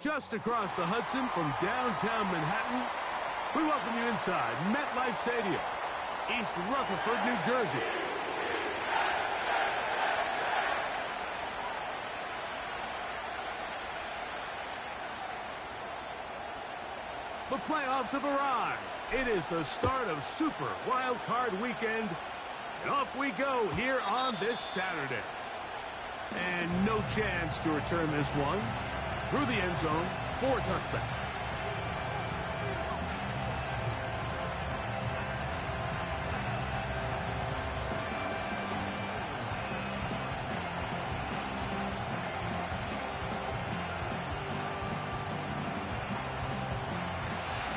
just across the Hudson from downtown Manhattan. We welcome you inside MetLife Stadium, East Rutherford, New Jersey. The playoffs have arrived. It is the start of Super Wild Card Weekend, and off we go here on this Saturday. And no chance to return this one through the end zone for a touchback.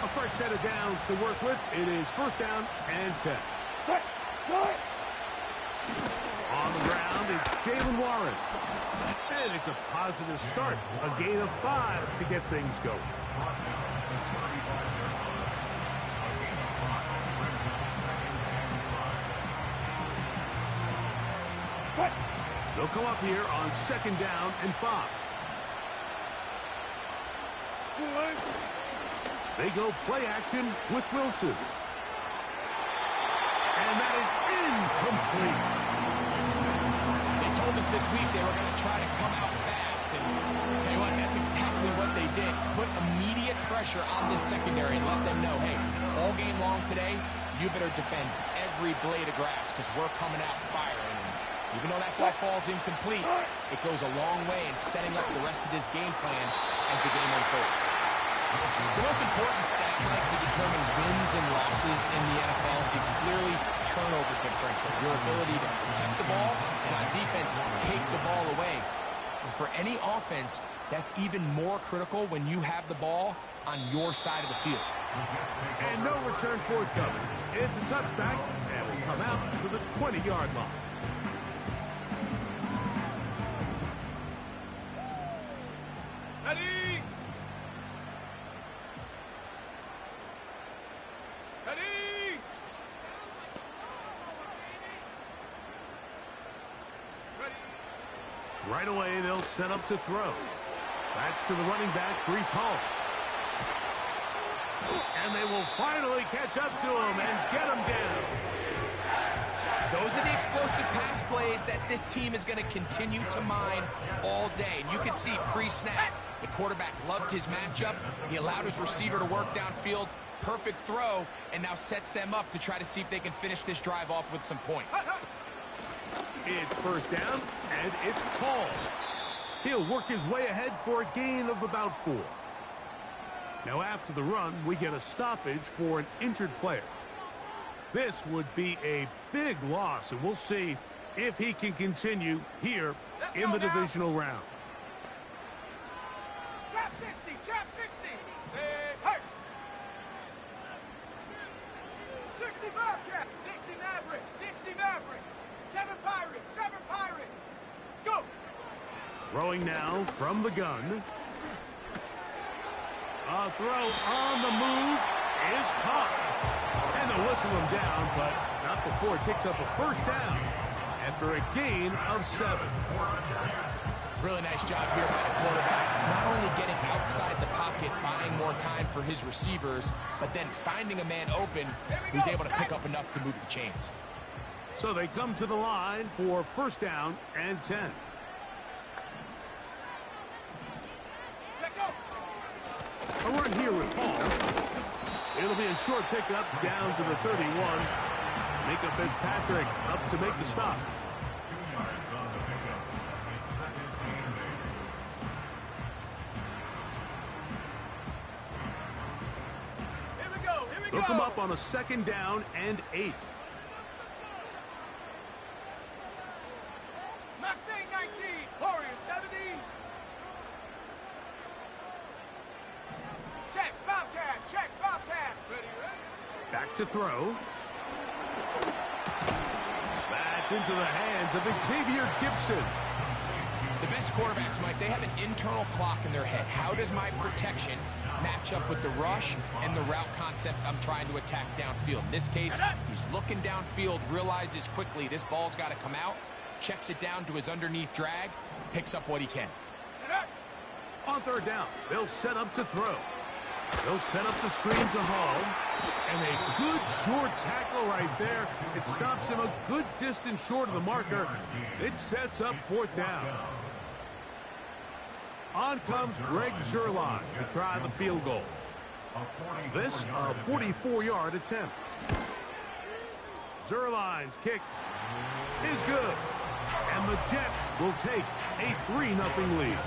A fresh set of downs to work with. It is first down and 10. On the ground is Jalen Warren. And it's a positive start. A gain of 5 to get things going. They'll come up here on second down and 5. They go play action with Wilson. And that is incomplete. They told us this week they were going to try to come out fast. And I'll tell you what, that's exactly what they did. Put immediate pressure on this secondary and let them know, hey, all game long today, you better defend every blade of grass because we're coming out firing. And even though that ball falls incomplete, it goes a long way in setting up the rest of this game plan as the game unfolds. The most important stat, Mike, to determine wins and losses in the NFL is clearly turnover differential. Your ability to protect the ball and on defense, take the ball away. And for any offense, that's even more critical when you have the ball on your side of the field. And no return forthcoming. It's a touchback and will come out to the 20-yard line. Ready? Ready? Ready? Right away, they'll set up to throw. That's to the running back, Breece Hall. And they will finally catch up to him and get him down. Those are the explosive pass plays that this team is going to continue to mine all day. And you can see pre-snap, the quarterback loved his matchup. He allowed his receiver to work downfield. Perfect throw, and now sets them up to try to see if they can finish this drive off with some points. It's first down, and it's Paul. He'll work his way ahead for a gain of about 4. Now after the run, we get a stoppage for an injured player. This would be a big loss, and we'll see if he can continue here in the divisional round. Trap 60, trap 60. Say, hey. 60 Bobcat, 60 Maverick, 60 Maverick. 7 Pirates, 7 Pirates. Go. Throwing now from the gun. A throw on the move is caught. And they'll whistle him down, but not before it picks up a first down after a gain of 7. Really nice job here by the quarterback. Not only getting outside the pocket, buying more time for his receivers, but then finding a man open who's able to pick up enough to move the chains. So they come to the line for first down and 10. A run here with Paul. It'll be a short pickup down to the 31. Micah Fitzpatrick up to make the stop. Here we go, here we go. They'll come up on a second down and 8. Mustang 19, Warrior 70. Check, Bobcat, check, Bobcat. Ready, ready. Back to throw. That's into the hands of Xavier Gibson. The best quarterbacks, Mike, they have an internal clock in their head. How does my protection match up with the rush and the route concept I'm trying to attack downfield? In this case, he's looking downfield, realizes quickly this ball's got to come out, checks it down to his underneath drag, picks up what he can. On third down, they'll set up to throw. They'll set up the screen to Hall. And a good short tackle right there. It stops him a good distance short of the marker. It sets up fourth down. On comes Greg Zuerlein to try the field goal. This a 44-yard attempt. Zuerlein's kick is good. And the Jets will take a 3-0 lead.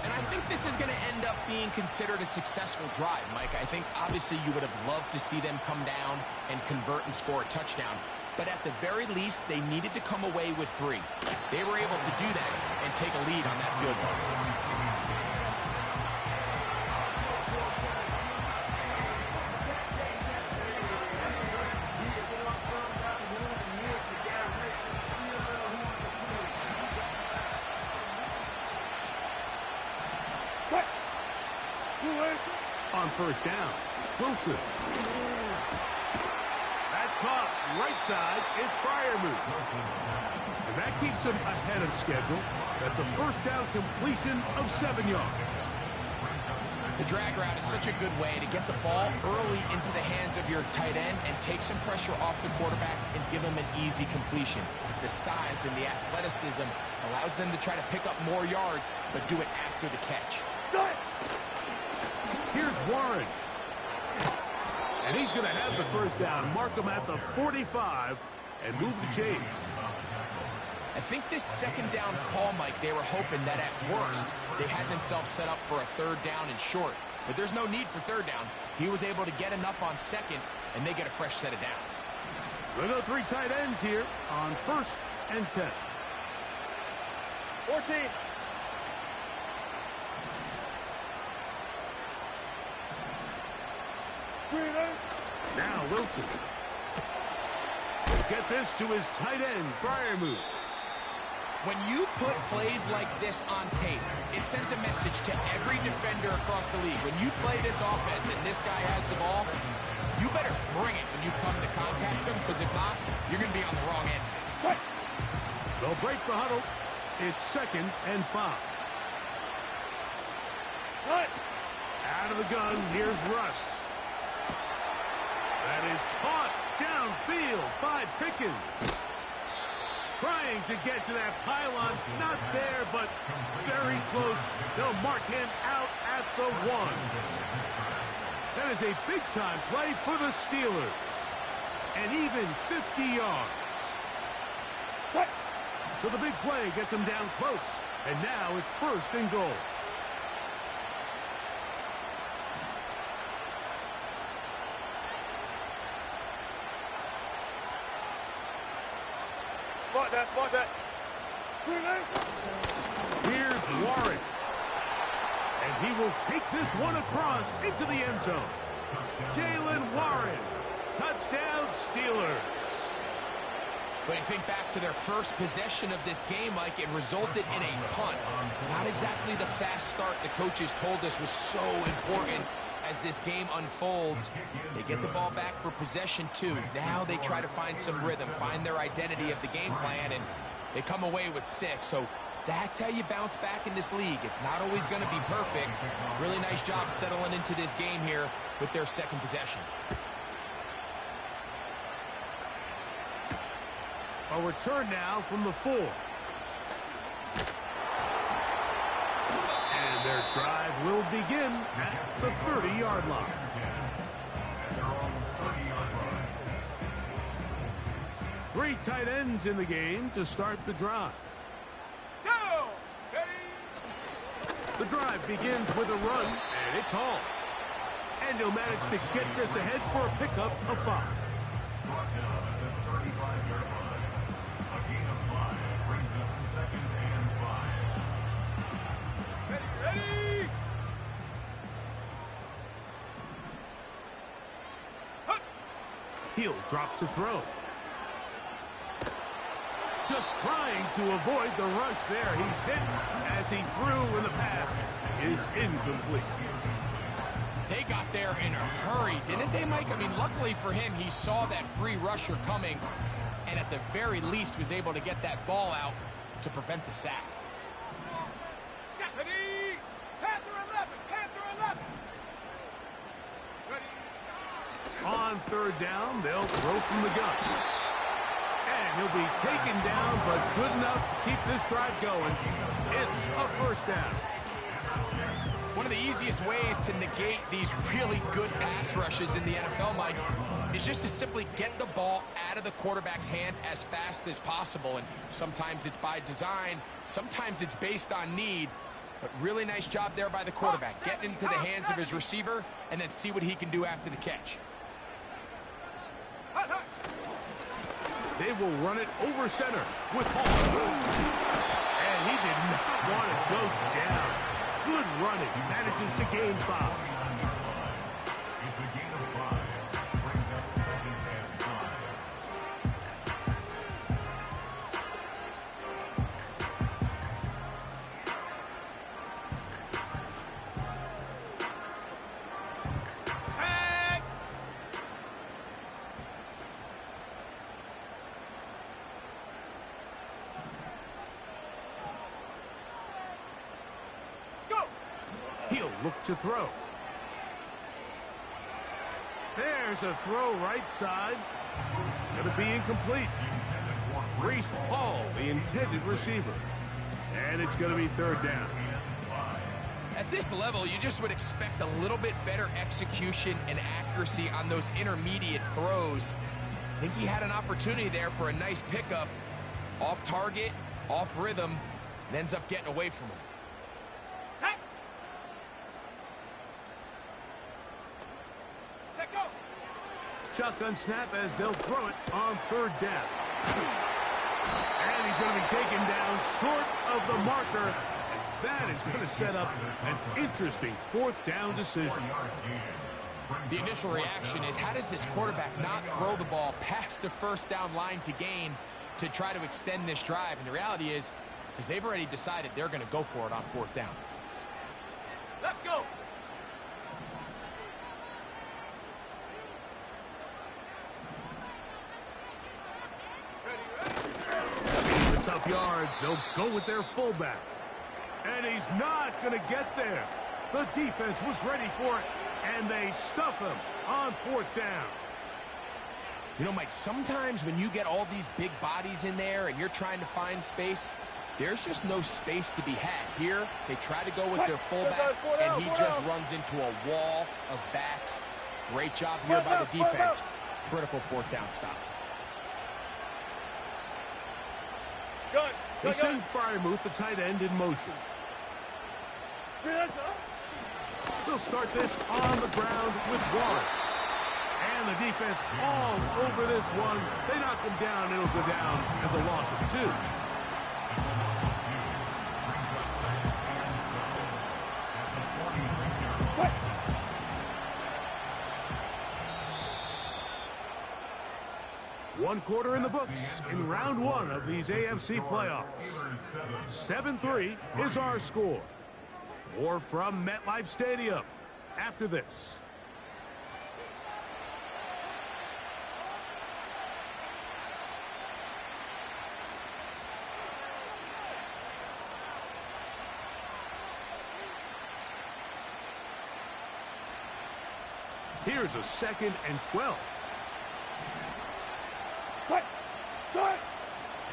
And I think this is going to end up being considered a successful drive, Mike. I think obviously you would have loved to see them come down and convert and score a touchdown. But at the very least, they needed to come away with 3. They were able to do that and take a lead on that field goal. On first down, Wilson. That's caught right side. It's Freiermuth. And that keeps him ahead of schedule. That's a first down completion of 7 yards. The drag route is such a good way to get the ball early into the hands of your tight end and take some pressure off the quarterback and give him an easy completion. The size and the athleticism allows them to try to pick up more yards, but do it after the catch. Here's Warren. And he's going to have the first down. Mark him at the 45 and move the chains. I think this second down call, Mike, they were hoping that at worst they had themselves set up for a third down and short. But there's no need for third down. He was able to get enough on second, and they get a fresh set of downs. We'll go 3 tight ends here on 1st and 10. 14. Now Wilson. He'll get this to his tight end, Freiermuth. When you put plays like this on tape, it sends a message to every defender across the league. When you play this offense and this guy has the ball, you better bring it when you come to contact him, because if not, you're going to be on the wrong end. They'll break the huddle. It's 2nd and 5. Out of the gun, here's Russ. That is caught downfield by Pickens. Trying to get to that pylon. Not there, but very close. They'll mark him out at the 1. That is a big-time play for the Steelers. And even 50 yards. So the big play gets them down close. And now it's 1st and goal. Fight that. Here's Warren. And he will take this one across into the end zone. Jaylen Warren. Touchdown, Steelers. When you think back to their first possession of this game, Mike, it resulted in a punt. Not exactly the fast start the coaches told us was so important. As this game unfolds, they get the ball back for possession 2. Now they try to find some rhythm, find their identity of the game plan, and they come away with 6. So that's how you bounce back in this league. It's not always going to be perfect. Really nice job settling into this game here with their 2nd possession. A return now from the 4. And their drive will begin at the 30-yard line. Three tight ends in the game to start the drive. Go! Ready? The drive begins with a run, and it's Hall. And he'll manage to get this ahead for a pickup of 5. Ready? He'll drop to throw. Just trying to avoid the rush there. He's hit as he threw, and the pass is incomplete. They got there in a hurry, didn't they, Mike? I mean, luckily for him, he saw that free rusher coming, and at the very least was able to get that ball out to prevent the sack. Ready? third down, they'll throw from the gun. And he'll be taken down, but good enough to keep this drive going. It's a first down. One of the easiest ways to negate these really good pass rushes in the NFL, Mike, is just to simply get the ball out of the quarterback's hand as fast as possible. And sometimes it's by design, sometimes it's based on need. But really nice job there by the quarterback, getting into the hands of his receiver and then see what he can do after the catch. They will run it over center with Hall. And he did not want to go down. Good running. Manages to gain 5. It's a gain of 5. Brings up 2nd and 5. He'll look to throw. There's a throw right side. It's going to be incomplete. Reese Hall, the intended receiver. And it's going to be third down. At this level, you just would expect a little bit better execution and accuracy on those intermediate throws. I think he had an opportunity there for a nice pickup. Off target, off rhythm, and ends up getting away from him. Shotgun snap as they'll throw it on third down. And he's going to be taken down short of the marker. And that is going to set up an interesting fourth down decision. The initial reaction is, how does this quarterback not throw the ball past the first down line to gain to try to extend this drive? And the reality is, because they've already decided they're going to go for it on fourth down. Let's go. Tough yards. They'll go with their fullback. And he's not going to get there. The defense was ready for it, and they stuff him on fourth down. You know, Mike, sometimes when you get all these big bodies in there and you're trying to find space, there's just no space to be had. Here, they try to go with their fullback, and he just runs into a wall of backs. Great job here by the defense. Critical fourth down stop. They send Fryermuth, the tight end, in motion. They'll start this on the ground with 1. And the defense all over this one. They knock him down. It'll go down as a loss of 2. One quarter in the books in round 1 of these AFC playoffs. 7-3 is our score. More from MetLife Stadium after this. Here's a 2nd and 12.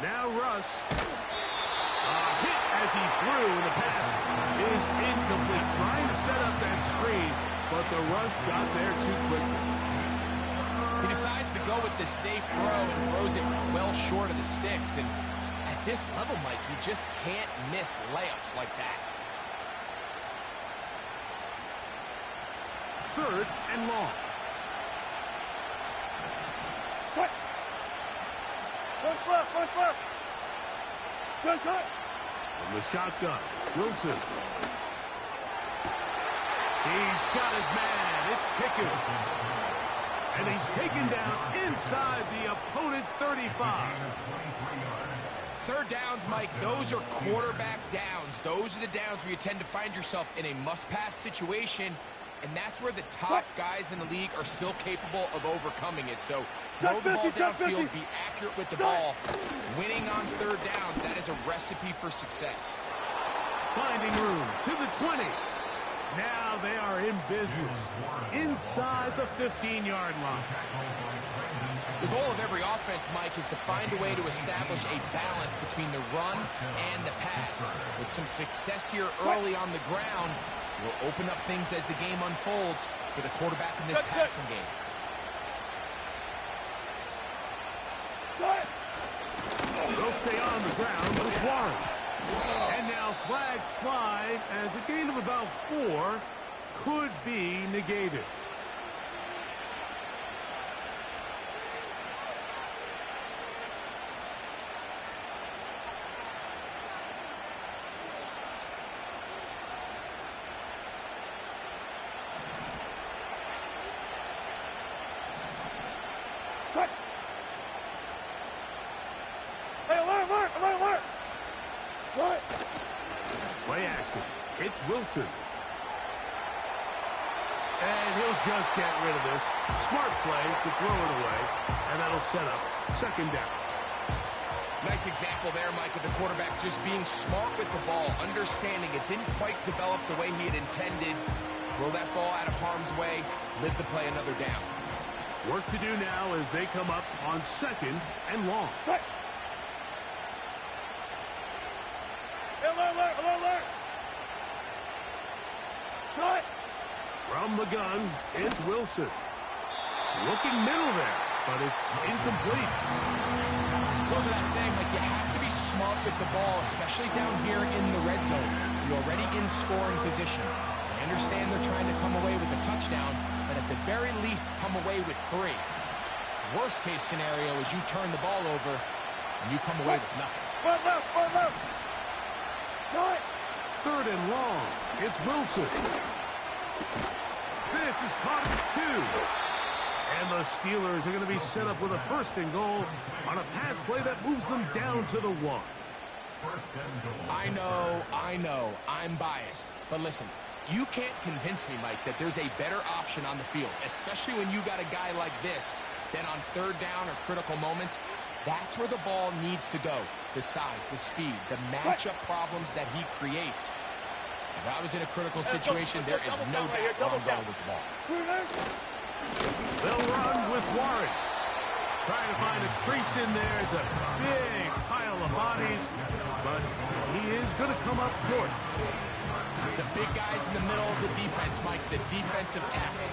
Now Russ. A hit as he threw, and the pass is incomplete. Trying to set up that screen, but the rush got there too quickly. He decides to go with the safe throw and throws it well short of the sticks. And at this level, Mike, you just can't miss layups like that. 3rd and long. From the shotgun, Wilson. He's got his man. It's Pickens. And he's taken down inside the opponent's 35. 3rd downs, Mike, those are quarterback downs. Those are the downs where you tend to find yourself in a must-pass situation, and that's where the top guys in the league are still capable of overcoming it. So throw the ball downfield, be accurate with the ball. Winning on 3rd downs, that is a recipe for success. Finding room to the 20. Now they are in business inside the 15-yard line. The goal of every offense, Mike, is to find a way to establish a balance between the run and the pass. With some success here early on the ground, will open up things as the game unfolds for the quarterback in this passing game. They'll stay on the ground with Warren. And now flags fly as a gain of about 4 could be negated. Play action. It's Wilson. And he'll just get rid of this. Smart play to throw it away. And that'll set up second down. Nice example there, Mike, of the quarterback just being smart with the ball, understanding it didn't quite develop the way he had intended. Throw that ball out of harm's way, live to play another down. Work to do now as they come up on second and long. From the gun, it's Wilson. Looking middle there, but it's incomplete. Goes without saying, like, you have to be smart with the ball, especially down here in the red zone. You're already in scoring position. I understand they're trying to come away with a touchdown, but at the very least, come away with 3. Worst case scenario is you turn the ball over and you come away with nothing. Third and long. It's Wilson. This is caught at 2. And the Steelers are going to be set up with a first and goal on a pass play that moves them down to the 1. I know, I'm biased. But listen, you can't convince me, Mike, that there's a better option on the field, especially when you got a guy like this, than on third down or critical moments. That's where the ball needs to go. The size, the speed, the matchup problems that he creates. If I was in a critical situation, there is no doubt where I'm going with the ball. They'll run with Warren. Trying to find a crease in there. It's a big pile of bodies, but he is going to come up short. The big guys in the middle of the defense, Mike, the defensive tackles.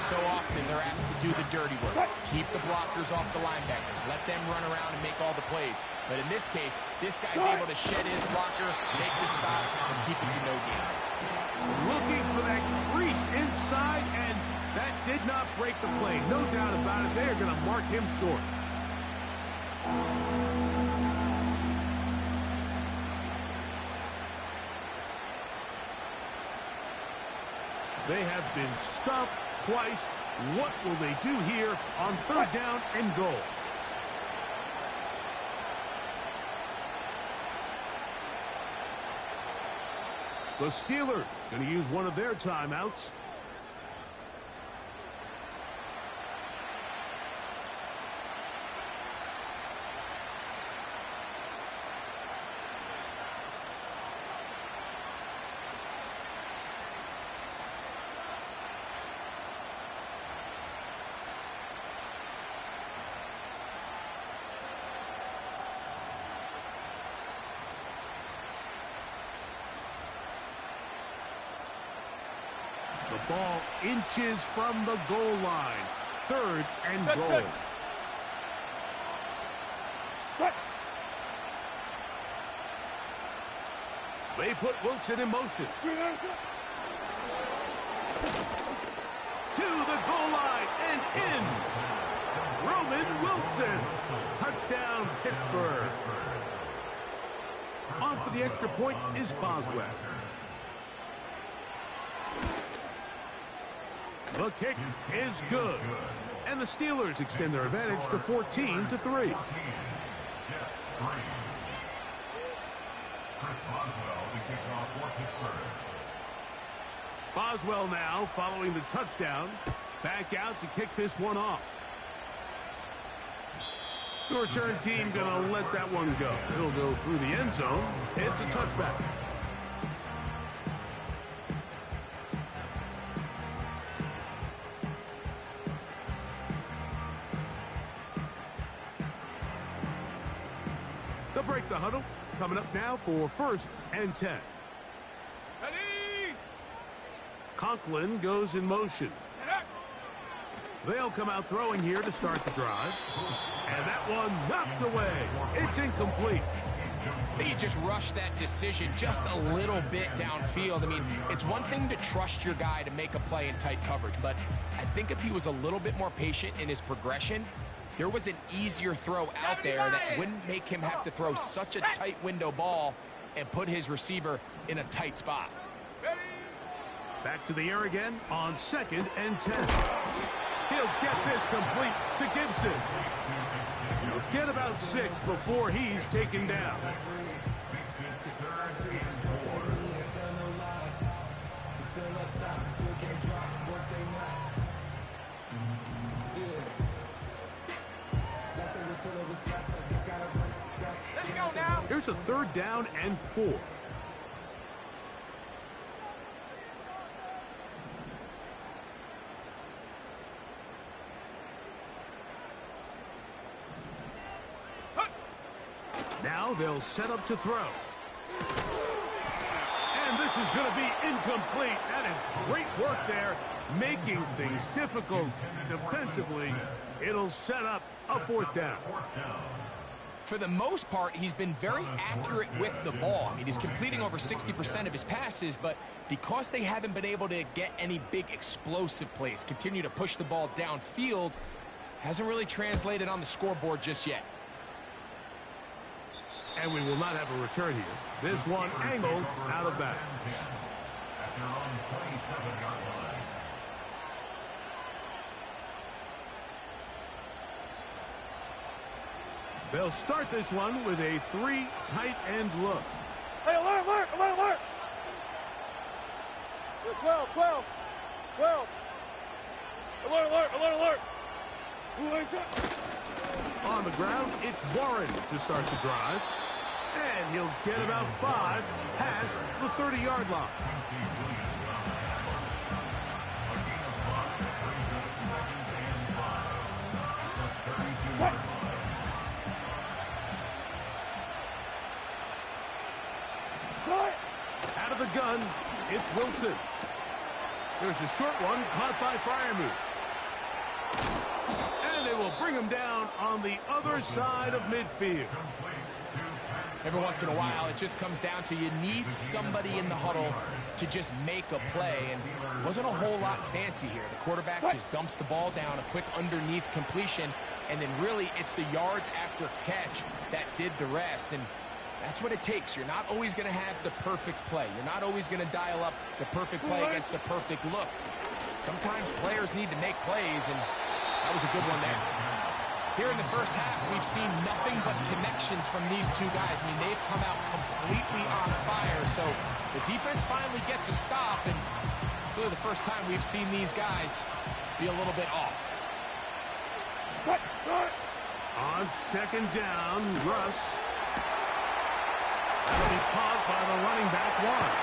So often they're asked to do the dirty work. Keep the blockers off the linebackers. Let them run around and make all the plays. But in this case, this guy's able to shed his blocker, make the stop, and keep it to no gain. Looking for that crease inside, and that did not break the play. No doubt about it. They're going to mark him short. They have been stuffed twice. What will they do here on third down and goal? The Steelers going to use one of their timeouts. The ball inches from the goal line. Third and goal. They put Wilson in motion. To the goal line and in. Roman Wilson. Touchdown, Pittsburgh. On for the extra point is Boswell. The kick is good. And the Steelers extend their advantage to 14-3. Boswell now following the touchdown. Back out to kick this one off. The return team going to let that one go. It'll go through the end zone. It's a touchback. They'll break the huddle. Coming up now for 1st and 10. Ready? Conklin goes in motion. They'll come out throwing here to start the drive. And that one knocked away. It's incomplete. He just rushed that decision just a little bit downfield. I mean, it's one thing to trust your guy to make a play in tight coverage, but I think if he was a little bit more patient in his progression, there was an easier throw out there that wouldn't make him have to throw such a tight window ball and put his receiver in a tight spot. Back to the air again on 2nd and 10. He'll get this complete to Gibson. He'll get about 6 before he's taken down. Let's go now. Here's a 3rd down and 4. Now they'll set up to throw. And this is going to be incomplete. That is great work there, making things difficult defensively. It'll set up a 4th down. For the most part, he's been very accurate with the ball. I mean, he's completing over 60% of his passes, but because they haven't been able to get any big explosive plays, continue to push the ball downfield, hasn't really translated on the scoreboard just yet. And we will not have a return here. This one angled out of bounds. At their own 27-yard line. They'll start this one with a 3 tight end look. Hey, alert, alert, alert, alert. 12, 12, 12. Alert, alert, alert, alert. Who is that? On the ground, it's Warren to start the drive. And he'll get about 5 past the 30-yard line. Out of the gun, it's Wilson. There's a short one caught by Freiermuth. And they will bring him down on the other side of midfield. Every once in a while, it just comes down to you need somebody in the huddle to just make a play, and it wasn't a whole lot fancy here. The quarterback just dumps the ball down, a quick underneath completion, and then really it's the yards after catch that did the rest, and that's what it takes. You're not always going to have the perfect play. You're not always going to dial up the perfect play against the perfect look. Sometimes players need to make plays, and that was a good one there. Here in the first half, we've seen nothing but connections from these two guys. I mean, they've come out completely on fire. So the defense finally gets a stop, and really the first time we've seen these guys be a little bit off. On 2nd down, Russ. That'll be caught by the running back, Warren.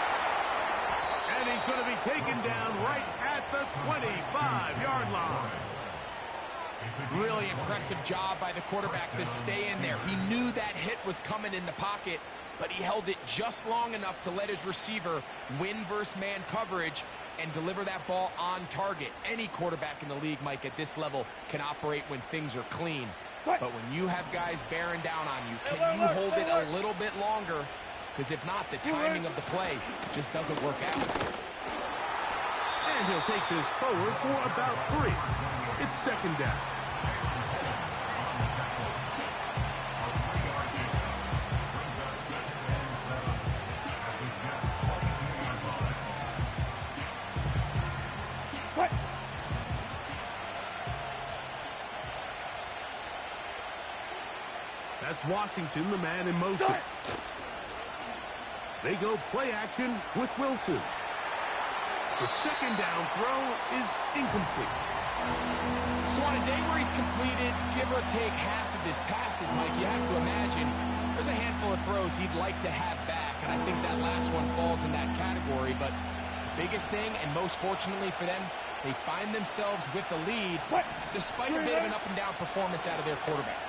And he's going to be taken down right at the 25-yard line. Really impressive job by the quarterback to stay in there. He knew that hit was coming in the pocket, but he held it just long enough to let his receiver win versus man coverage and deliver that ball on target. Any quarterback in the league, Mike, at this level can operate when things are clean. But when you have guys bearing down on you, can you hold it a little bit longer? Because if not, the timing of the play just doesn't work out. And he'll take this forward for about 3. It's 2nd down. That's Washington, the man in motion. They go play action with Wilson. The 2nd down throw is incomplete. So on a day where he's completed, give or take half of his passes, Mike, you have to imagine there's a handful of throws he'd like to have back, and I think that last one falls in that category. But the biggest thing, and most fortunately for them, they find themselves with a lead despite a bit of an up-and-down performance out of their quarterback.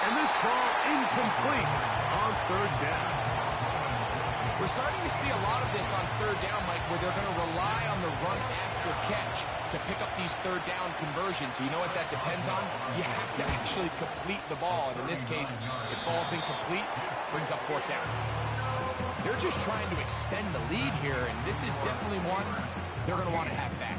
And this ball incomplete on third down. We're starting to see a lot of this on third down, Mike, where they're going to rely on the run after catch to pick up these third down conversions. You know what that depends on? You have to actually complete the ball. And in this case, it falls incomplete, brings up fourth down. They're just trying to extend the lead here, and this is definitely one they're going to want to have back.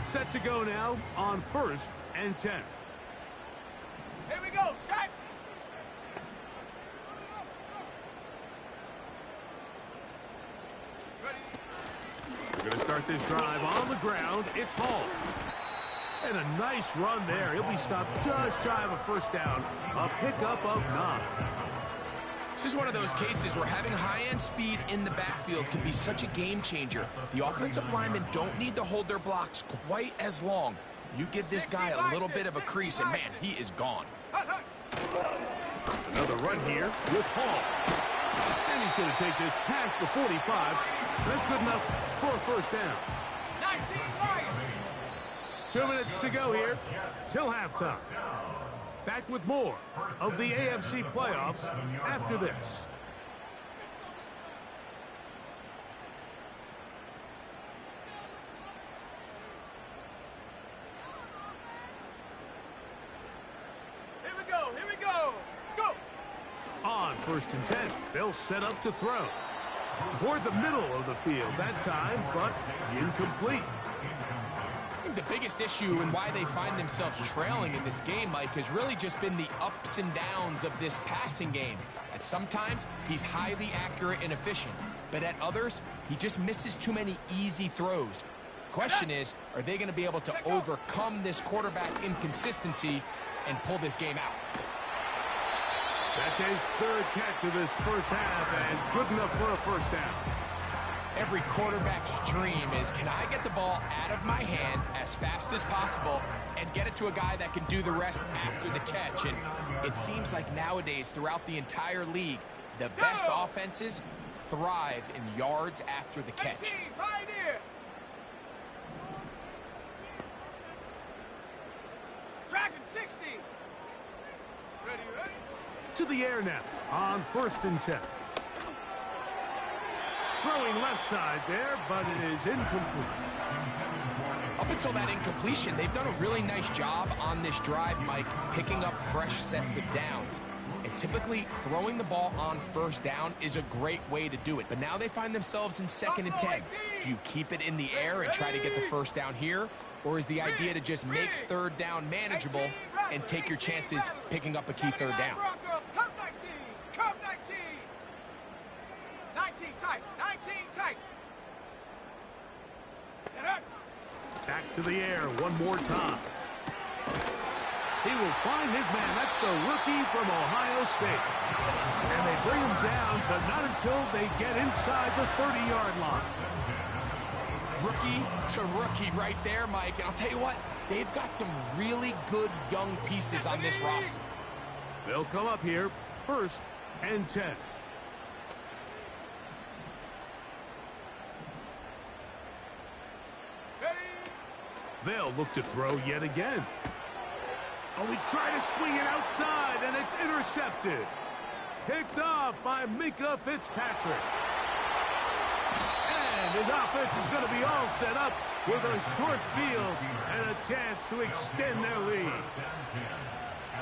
Set to go now on 1st and 10. Here we go, set. We're going to start this drive on the ground. It's Hall. And a nice run there. He'll be stopped just shy of a first down. A pickup of 9. This is one of those cases where having high-end speed in the backfield can be such a game changer. The offensive linemen don't need to hold their blocks quite as long. You give this guy a little bit of a crease, and man, he is gone. Another run here with Hall. And he's going to take this past the 45. That's good enough for a first down. 19 Lions. 2 minutes to go here till halftime. Back with more of the AFC playoffs after this. Here we go, here we go. Go. On 1st and 10, they'll set up to throw. Toward the middle of the field that time, but incomplete. I think the biggest issue and why they find themselves trailing in this game, Mike, has really just been the ups and downs of this passing game. At sometimes, he's highly accurate and efficient, but at others, he just misses too many easy throws. Question is, are they going to be able to overcome this quarterback inconsistency and pull this game out? That's his 3rd catch of this first half, and good enough for a first down. Every quarterback's dream is, can I get the ball out of my hand as fast as possible and get it to a guy that can do the rest after the catch? And it seems like nowadays, throughout the entire league, the best offenses thrive in yards after the catch. 18, right here. Dragon 60. Ready, ready. To the air now on 1st and 10. Throwing left side there, but it is incomplete. Up until that incompletion, they've done a really nice job on this drive, Mike, picking up fresh sets of downs. And typically, throwing the ball on 1st down is a great way to do it. But now they find themselves in 2nd and 10. Do you keep it in the air and try to get the first down here? Or is the idea to just make 3rd down manageable and take your chances picking up a key 3rd down? Come 19, come 19. 19 tight, 19 tight. Get up. Back to the air one more time. He will find his man. That's the rookie from Ohio State. And they bring him down, but not until they get inside the 30-yard line. Rookie to rookie right there, Mike. And I'll tell you what, they've got some really good young pieces on this roster. They'll come up here 1st and 10. They'll look to throw yet again. Oh, he tried to swing it outside, and it's intercepted. Picked off by Mika Fitzpatrick. And his offense is going to be all set up with a short field and a chance to extend their lead.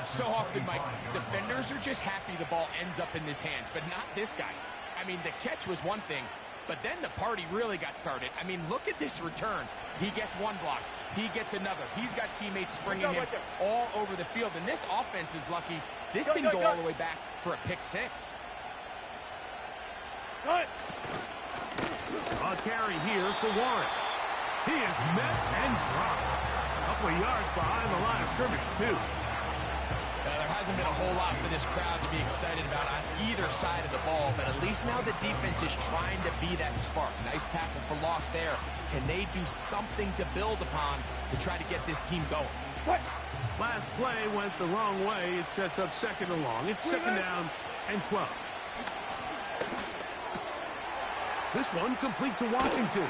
So often, Mike, defenders are just happy the ball ends up in his hands, but not this guy. I mean, the catch was one thing, but then the party really got started. I mean, look at this return. He gets one block. He gets another. He's got teammates springing him all over the field. And this offense is lucky. This didn't go all the way back for a pick 6. A carry here for Warren. He is met and dropped. A couple of yards behind the line of scrimmage, too. There hasn't been a whole lot for this crowd to be excited about on either side of the ball, but at least now the defense is trying to be that spark. Nice tackle for loss there. Can they do something to build upon to try to get this team going? Last play went the wrong way. It sets up second and long. It's second down and 12. This one complete to Washington.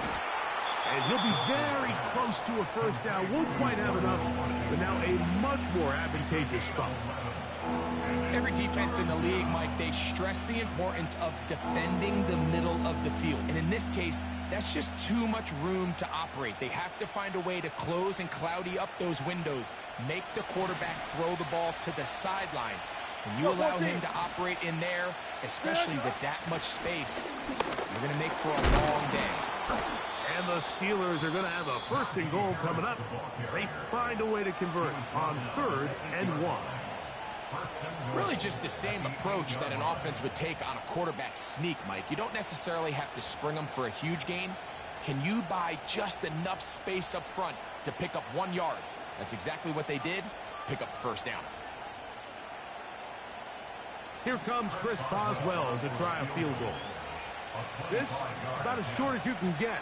And he'll be very close to a first down. Won't quite have enough, but now a much more advantageous spot. Every defense in the league, Mike, they stress the importance of defending the middle of the field. And in this case, that's just too much room to operate. They have to find a way to close and cloudy up those windows, make the quarterback throw the ball to the sidelines. When you allow him to operate in there, especially with that much space, you're going to make for a long day. And the Steelers are going to have a first and goal coming up as they find a way to convert on 3rd and 1. Really just the same approach that an offense would take on a quarterback sneak, Mike. You don't necessarily have to spring them for a huge gain. Can you buy just enough space up front to pick up 1 yard? That's exactly what they did. Pick up the first down. Here comes Chris Boswell to try a field goal. This about as short as you can get.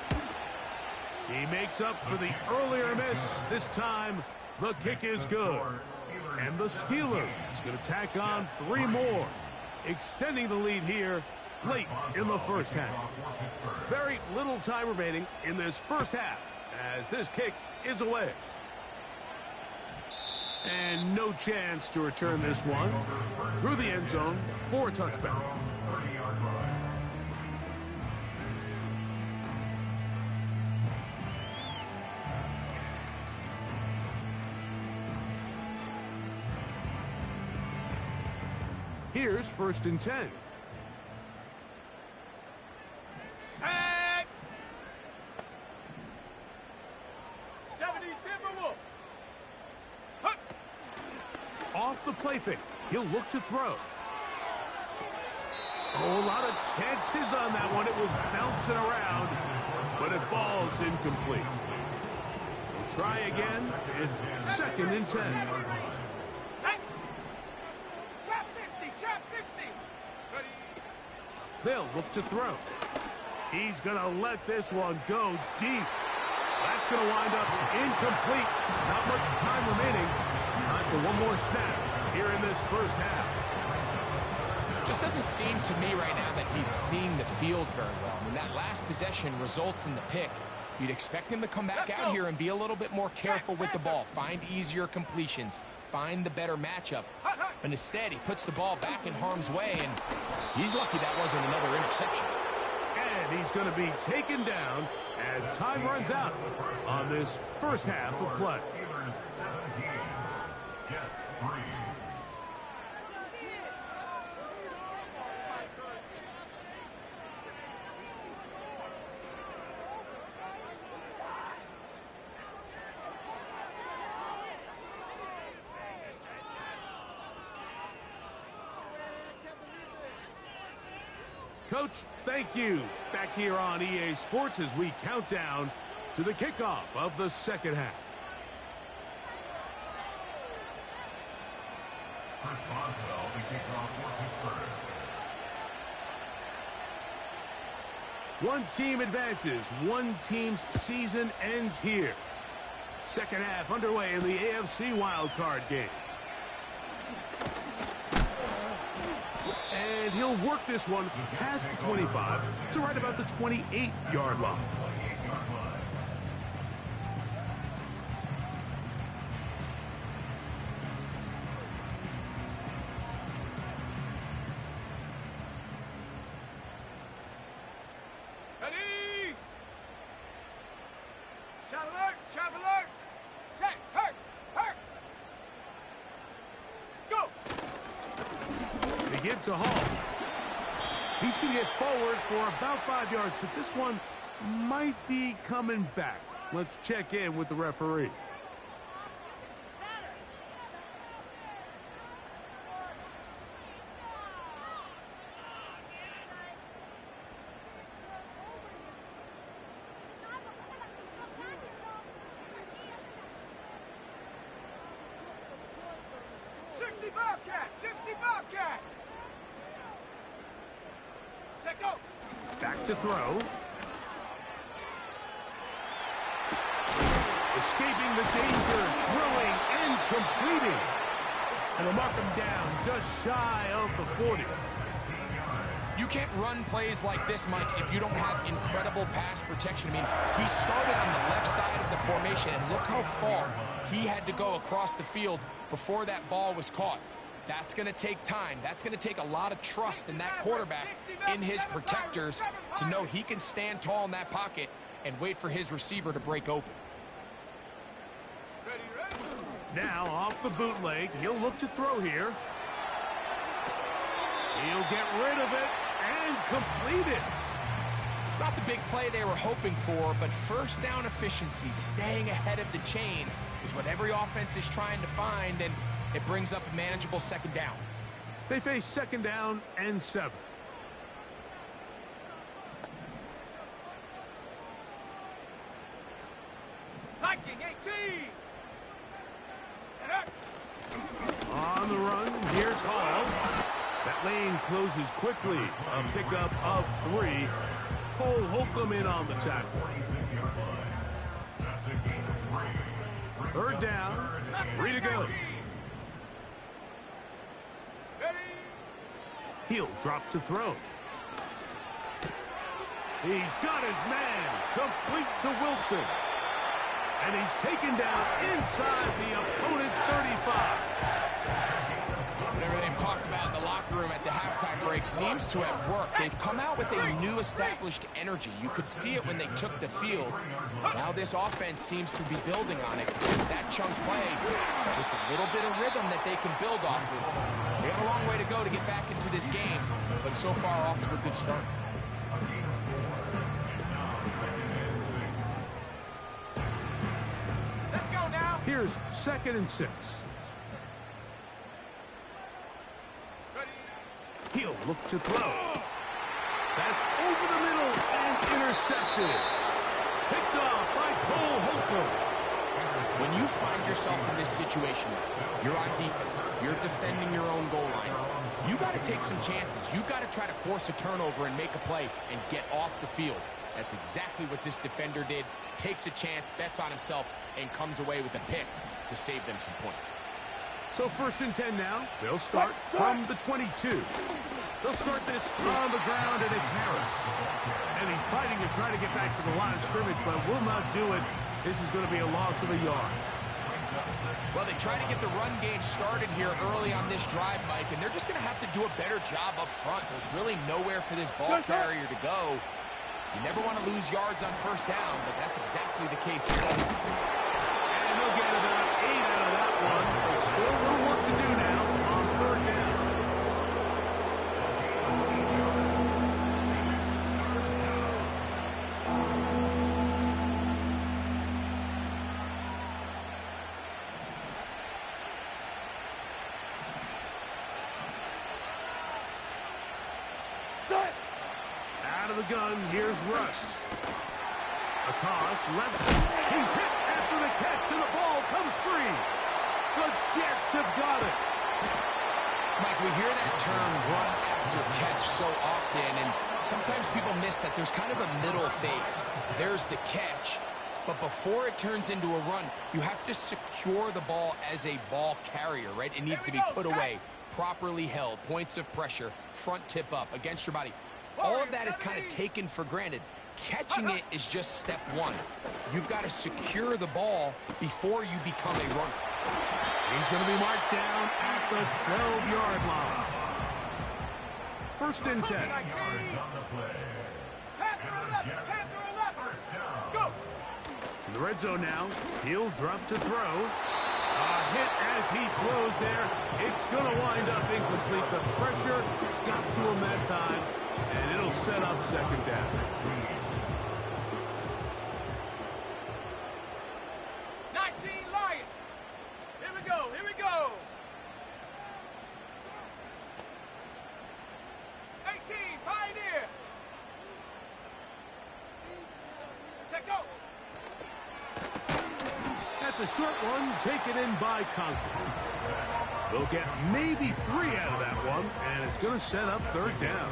He makes up for the earlier miss. This time, the kick is good. And the Steelers going to tack on 3 more, extending the lead here late in the first half. Very little time remaining in this first half as this kick is away. And no chance to return this one through the end zone for a touchback. Here's 1st and 10. Set! 70 Timberwolf. Hup. Off the play fake. He'll look to throw. Oh, a lot of chances on that one. It was bouncing around, but it falls incomplete. We'll try again. It's 2nd and 10. Set. Trap 60, trap 60. Ready. They'll look to throw. He's going to let this one go deep. That's going to wind up incomplete. Not much time remaining. Time for one more snap here in this first half. Just doesn't seem to me right now that he's seeing the field very well. I mean, that last possession results in the pick. You'd expect him to come back out here and be a little bit more careful with the ball, find easier completions, find the better matchup. But instead, he puts the ball back in harm's way, and he's lucky that wasn't another interception. And he's going to be taken down as time runs out on this first half of play. Steelers 17, Jets 3. Coach, thank you. Back here on EA Sports as we count down to the kickoff of the second half. Chris Boswell, the kickoff for Pittsburgh. One team advances. One team's season ends here. Second half underway in the AFC wildcard game. And he'll work this one past the 25 to right about the 28-yard line. Ready. Shot alert, shot alert. Check, hurt, hurt. Go. They give to Hall. He's going to get forward for about 5 yards, but this one might be coming back. Let's check in with the referee. Bobcat, 60 Bobcat. Check go. Back to throw. The escaping the danger, throwing and completing. And they'll mark him down just shy of the 40. You can't run plays like this, Mike, if you don't have incredible pass protection. I mean, he started on the left side of the formation, and look how far he had to go across the field before that ball was caught. That's going to take time. That's going to take a lot of trust in that quarterback, in his protectors, to know he can stand tall in that pocket and wait for his receiver to break open. Now, off the bootleg, he'll look to throw here. He'll get rid of it and complete it. It's not the big play they were hoping for, but first down efficiency, staying ahead of the chains, is what every offense is trying to find, and it brings up a manageable second down. They face second down and 7. Hiking 18. On the run, here's Hall. That lane closes quickly. A pickup of 3. Cole Holcomb in on the tackle. Third down, 3 to go. He'll drop to throw. He's got his man, complete to Wilson. And he's taken down inside the opponent's 35. Whatever they've talked about in the locker room at the halftime break seems to have worked. They've come out with a new established energy. You could see it when they took the field. Now this offense seems to be building on it. That chunk play, just a little bit of rhythm that they can build off of. They got a long way to go to get back into this game, but so far off to a good start. Let's go now. Here's 2nd and 6. He'll look to throw. That's over the middle and intercepted. Picked off by Cole Holcomb. When you find yourself in this situation, you're on defense, you're defending your own goal line, you got to take some chances. You got to try to force a turnover and make a play and get off the field. That's exactly what this defender did. Takes a chance, bets on himself, and comes away with a pick to save them some points. So 1st and 10 now. They'll start from the 22. They'll start this on the ground, and it's Harris. And he's fighting to try to get back to the line of scrimmage, but will not do it. This is going to be a loss of a yard. Well, they try to get the run game started here early on this drive, Mike, and they're just going to have to do a better job up front. There's really nowhere for this ball carrier to go. You never want to lose yards on 1st down, but that's exactly the case here. And they'll get about 8 out of that one, but still a little work to do now on 3rd down. Out of the gun, here's Russ. A toss, left side. He's hit after the catch, and the ball comes free. The Jets have got it. Mike, we hear that term run after catch so often, and sometimes people miss that there's kind of a middle phase. There's the catch, but before it turns into a run, you have to secure the ball as a ball carrier, right? It needs to be put away, properly held, points of pressure, front tip up against your body. All of that is kind of taken for granted. Catching it is just step 1. You've got to secure the ball before you become a runner. He's going to be marked down at the 12-yard line. 1st and 10. Go. In the red zone now, he'll drop to throw. A hit as he throws there. It's going to wind up incomplete. The pressure got to him that time, and it'll set up 2nd down. That's a short one taken in by Conklin. They'll get maybe 3 out of that one, and it's going to set up 3rd down.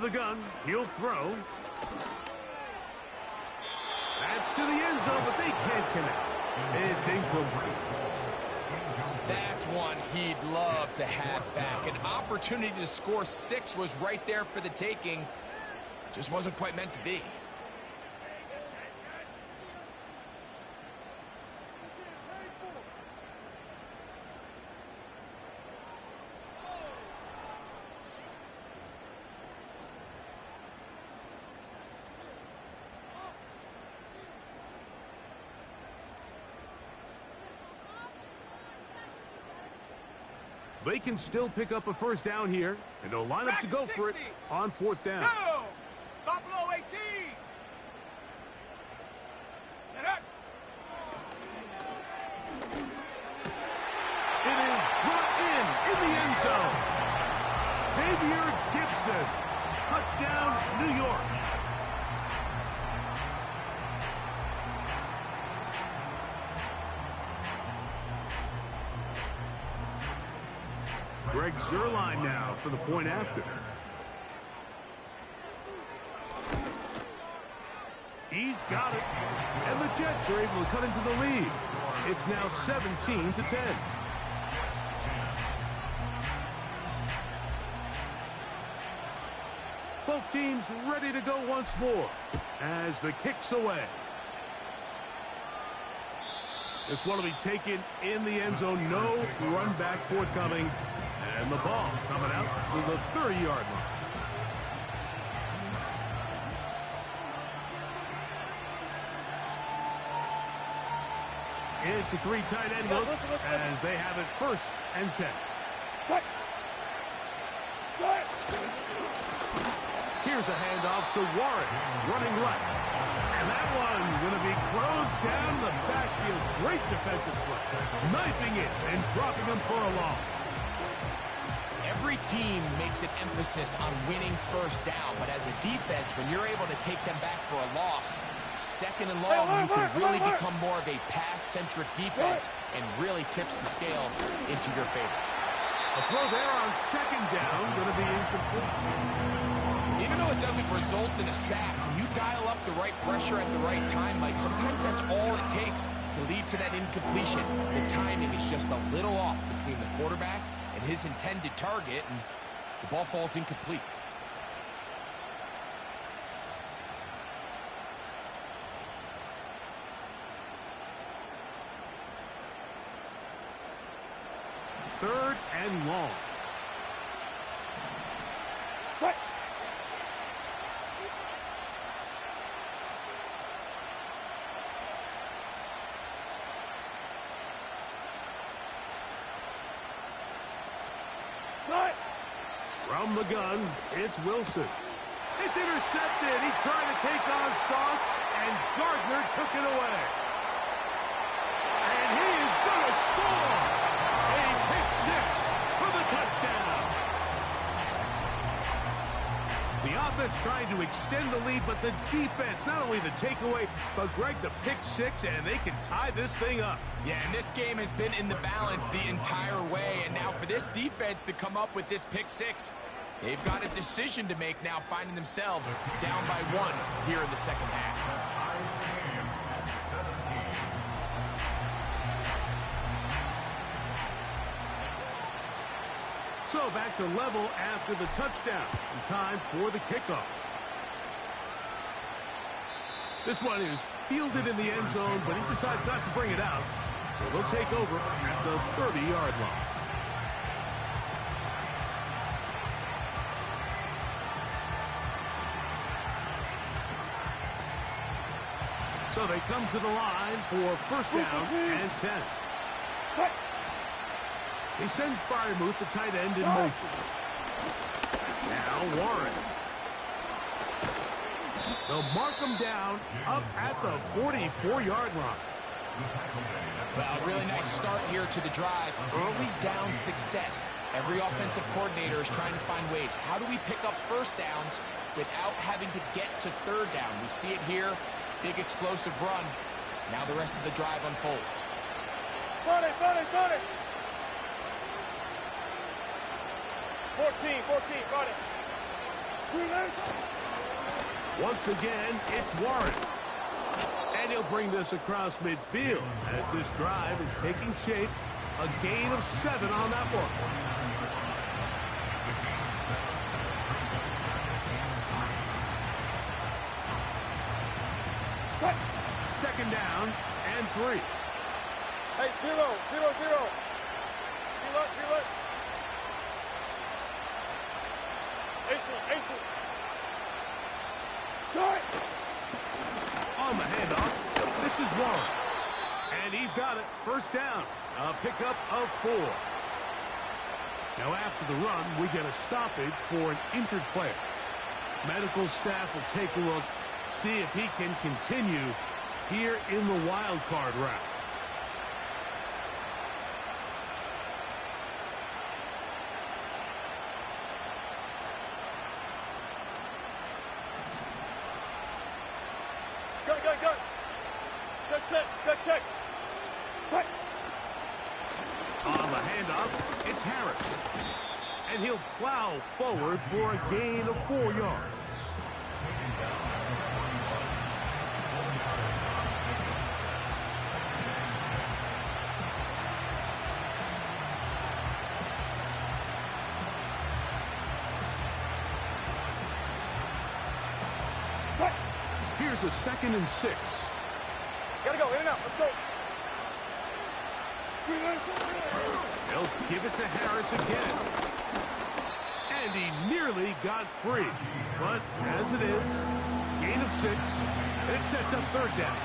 the gun. He'll throw. That's to the end zone, but they can't connect. It's incomplete. That's one he'd love to have back. An opportunity to score 6 was right there for the taking. Just wasn't quite meant to be. They can still pick up a first down here, and they'll line up to go for it on 4th down. Go! Buffalo 18! Get up! It is brought in the end zone. Xavier Gibson. Touchdown, New York. Greg Zuerlein now for the point after. He's got it. And the Jets are able to cut into the lead. It's now 17-10. Both teams ready to go once more as the kick's away. This one will be taken in the end zone. No run back forthcoming. And the ball coming out to the 30-yard line. It's a 3 tight end look as they have it 1st and 10. Here's a handoff to Warren, running left. And that one going to be closed down the backfield. Great defensive play. Knifing it and dropping him for a loss. Every team makes an emphasis on winning first down, but as a defense, when you're able to take them back for a loss, 2nd and long, you can really become more of a pass-centric defense and really tips the scales into your favor. A throw there on 2nd down, going to be incomplete. Even though it doesn't result in a sack, when you dial up the right pressure at the right time, Mike, sometimes that's all it takes to lead to that incompletion. The timing is just a little off between the quarterback and his intended target, and the ball falls incomplete. Third and long. From the gun, it's Wilson. It's intercepted. He tried to take on Sauce, and Gardner took it away. And he is going to score. A pick 6 for the touchdown. The offense trying to extend the lead, but the defense, not only the takeaway, but Greg, the pick 6, and they can tie this thing up. Yeah, and this game has been in the balance the entire way, and now for this defense to come up with this pick 6, they've got a decision to make now, finding themselves down by 1 here in the second half. So back to level after the touchdown. And time for the kickoff. This one is fielded in the end zone, but he decides not to bring it out. So they'll take over at the 30-yard line. So they come to the line for 1st down and 10. They send Freiermuth, the tight end, in motion. Now Warren. They'll mark him down up at the 44-yard line. Well, a really nice start here to the drive. Early down success. Every offensive coordinator is trying to find ways. How do we pick up first downs without having to get to 3rd down? We see it here. Big explosive run. Now the rest of the drive unfolds. Run it, run it, run it! 14, run it. Once again, it's Warren. And he'll bring this across midfield as this drive is taking shape. A gain of 7 on that one. Second down and 3. Hey, 0, 0, 0. Reload. 18. Start. On the handoff, this is Warren. And he's got it. First down. A pickup of 4. Now after the run, we get a stoppage for an injured player. Medical staff will take a look, see if he can continue here in the wild card route. Go. Good kick. Quick. On the handoff, it's Harris. And he'll plow forward for a gain of 4 yards. Here's a 2nd and 6. Gotta go, in and out, let's go. They'll give it to Harris again. And he nearly got free. But as it is, gain of 6, and it sets up 3rd down.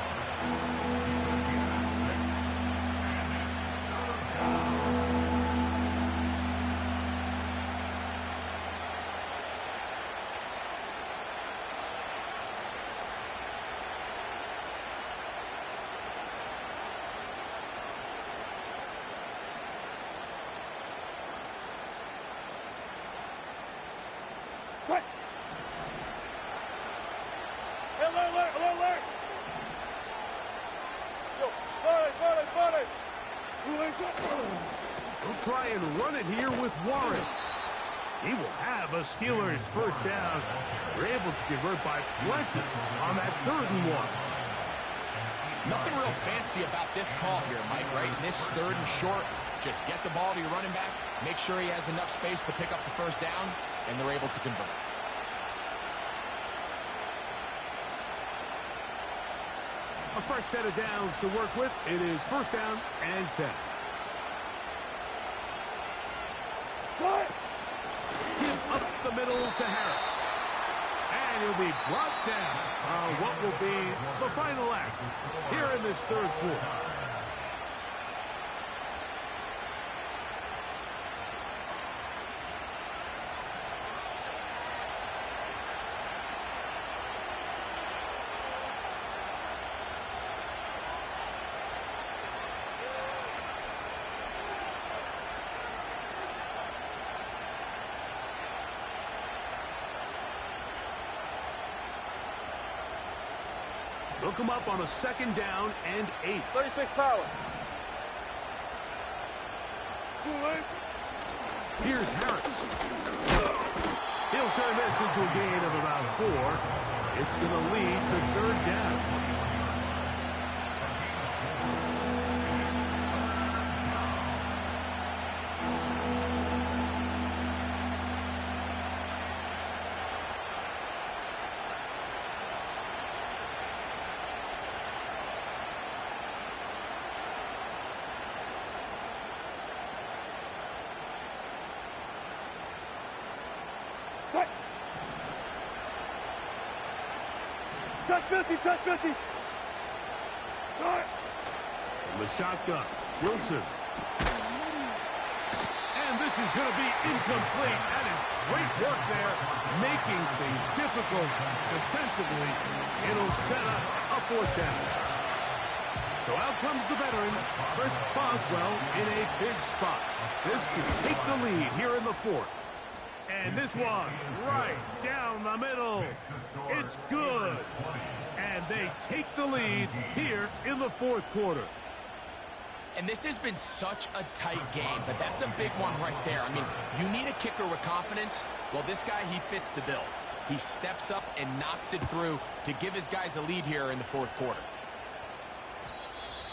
Quick. Alert. Yo, body. He'll try and run it here with Warren. He will have a Steelers first down. They're able to convert by plenty on that 3rd and 1. Nothing real fancy about this call here, Mike, right? This 3rd and short, just get the ball to your running back, make sure he has enough space to pick up the first down, and they're able to convert. A fresh set of downs to work with. It is first down and 10. What? Give up the middle to Harris. And he'll be brought down on what will be the final act here in this 3rd quarter. They'll come up on a 2nd down and 8. 36 power. Here's Harris. He'll turn this into a gain of about 4. It's going to lead to 3rd down. Touch 50. Start. From the shotgun, Wilson. And this is going to be incomplete. That is great work there, making things difficult defensively. It'll set up a 4th down. So out comes the veteran, Chris Boswell, in a big spot. This to take the lead here in the 4th. And this one right down the middle. It's good. And they take the lead here in the 4th quarter. And this has been such a tight game, but that's a big one right there. I mean, you need a kicker with confidence. Well, this guy, he fits the bill. He steps up and knocks it through to give his guys a lead here in the fourth quarter.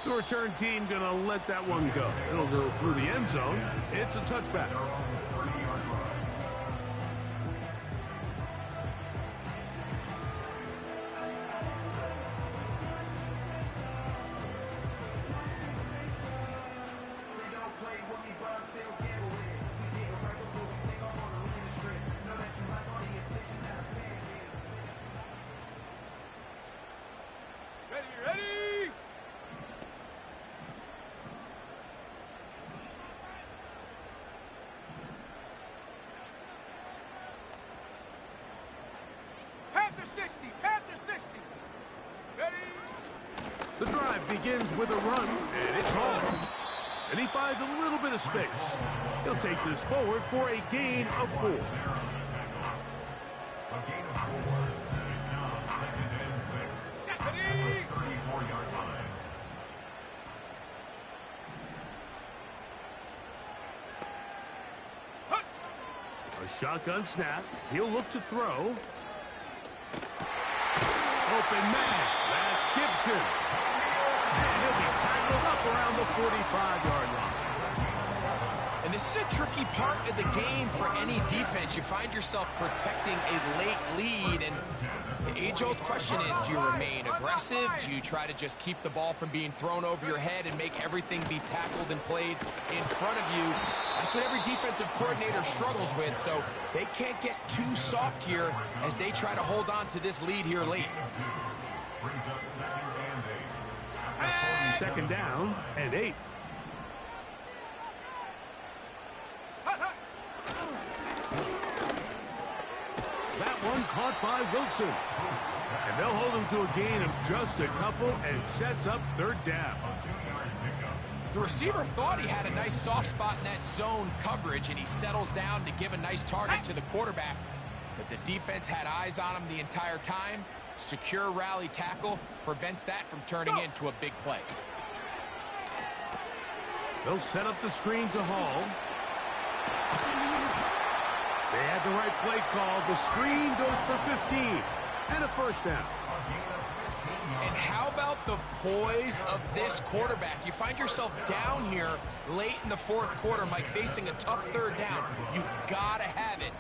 The return team going to let that one go. It'll go through the end zone. It's a touchback. Panther 60. Ready? The drive begins with a run, and it's home. And he finds a little bit of space. He'll take this forward for a gain of 4. A gain of 4. It's now 2nd and 6. At the 34-yard line. A shotgun snap. He'll look to throw. Open man. That's Gibson. And he'll be tackled up around the 45-yard line. And this is a tricky part of the game for any defense. You find yourself protecting a late lead, and the age-old question is, do you remain aggressive? Do you try to just keep the ball from being thrown over your head and make everything be tackled and played in front of you? That's what every defensive coordinator struggles with, so they can't get too soft here as they try to hold on to this lead here late. Brings up 2nd and 8. Second down and 8. That one caught by Wilson. And they'll hold him to a gain of just a couple and sets up 3rd down. The receiver thought he had a nice soft spot in that zone coverage, and he settles down to give a nice target to the quarterback. But the defense had eyes on him the entire time. Secure rally tackle prevents that from turning into a big play. They'll set up the screen to Hall. They had the right play call. The screen goes for 15 and a 1st down. And how about the poise of this quarterback? You find yourself down here late in the 4th quarter, Mike, facing a tough 3rd down. You've got to have it.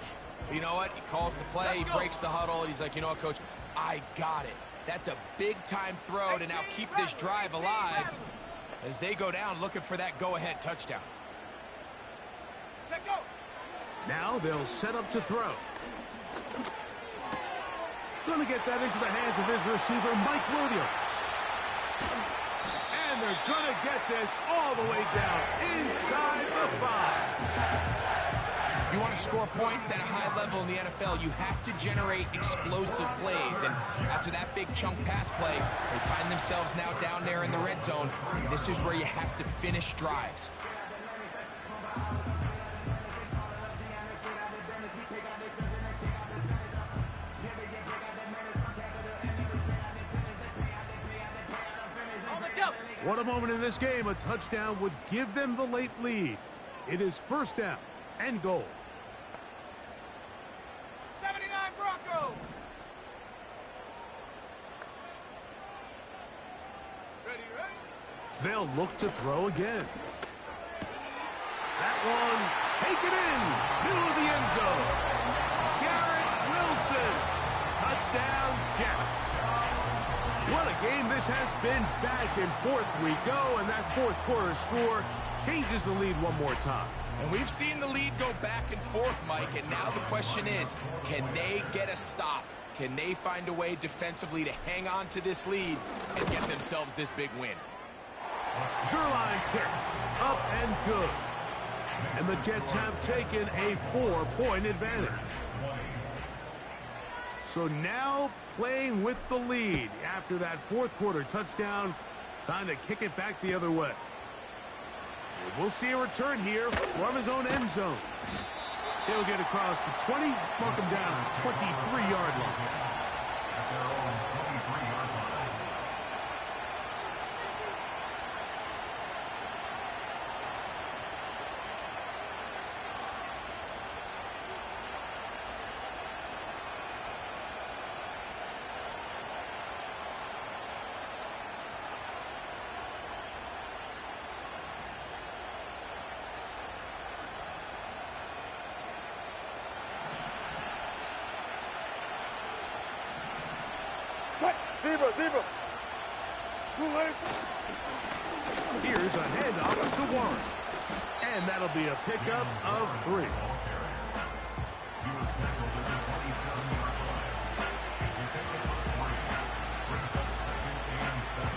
You know what? He calls the play, he breaks the huddle, and he's like, you know what, Coach? I got it. That's a big-time throw to now keep this drive alive as they go down looking for that go-ahead touchdown. Now they'll set up to throw. Going to get that into the hands of his receiver, Mike Williams. And they're going to get this all the way down inside the 5. If you want to score points at a high level in the NFL, you have to generate explosive plays. And after that big chunk pass play, they find themselves now down there in the red zone. And this is where you have to finish drives. What a moment in this game. A touchdown would give them the late lead. It is 1st down and goal. 79 Bronco. Ready? They'll look to throw again. That one taken in. Middle of the end zone. Garrett Wilson. Touchdown, Jets. What a game this has been. Back and forth we go, and that 4th quarter score changes the lead one more time. And we've seen the lead go back and forth, Mike, and now the question is, can they get a stop? Can they find a way defensively to hang on to this lead and get themselves this big win? Zerline's kick, up and good. And the Jets have taken a 4-point advantage. So now playing with the lead after that 4th quarter touchdown, time to kick it back the other way. And we'll see a return here from his own end zone. He'll get across the 20, mark him down at the 23-yard line. At their own 23-yard line. Zebra, zebra. Here's a handoff to Warren. And that'll be a pickup of 3. He was tackled at the 27-yard line. As he picks up a 3, brings up 2nd and 7.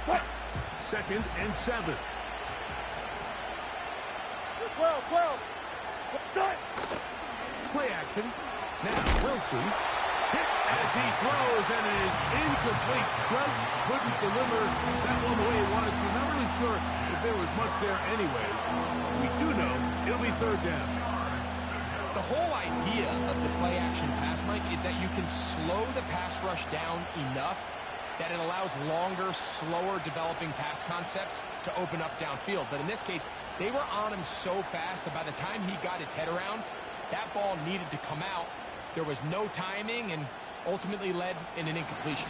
What? 2nd and 7. 12, 12. Play action. Now Wilson hit as he throws, and it is incomplete. Just couldn't deliver that one the way he wanted to. Not really sure if there was much there anyways. We do know it'll be 3rd down. The whole idea of the play action pass, Mike, is that you can slow the pass rush down enough that it allows longer, slower developing pass concepts to open up downfield. But in this case, they were on him so fast that by the time he got his head around, that ball needed to come out. There was no timing and ultimately led in an incompletion.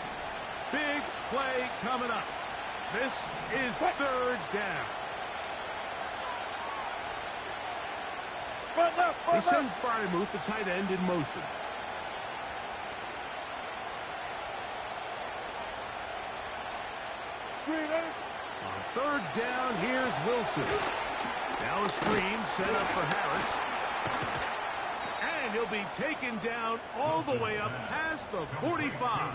Big play coming up. This is 3rd down. They send Fryermuth, the tight end, in motion. On 3rd down, here's Wilson. Now a screen set up for Harris. And he'll be taken down all the way up past the 45.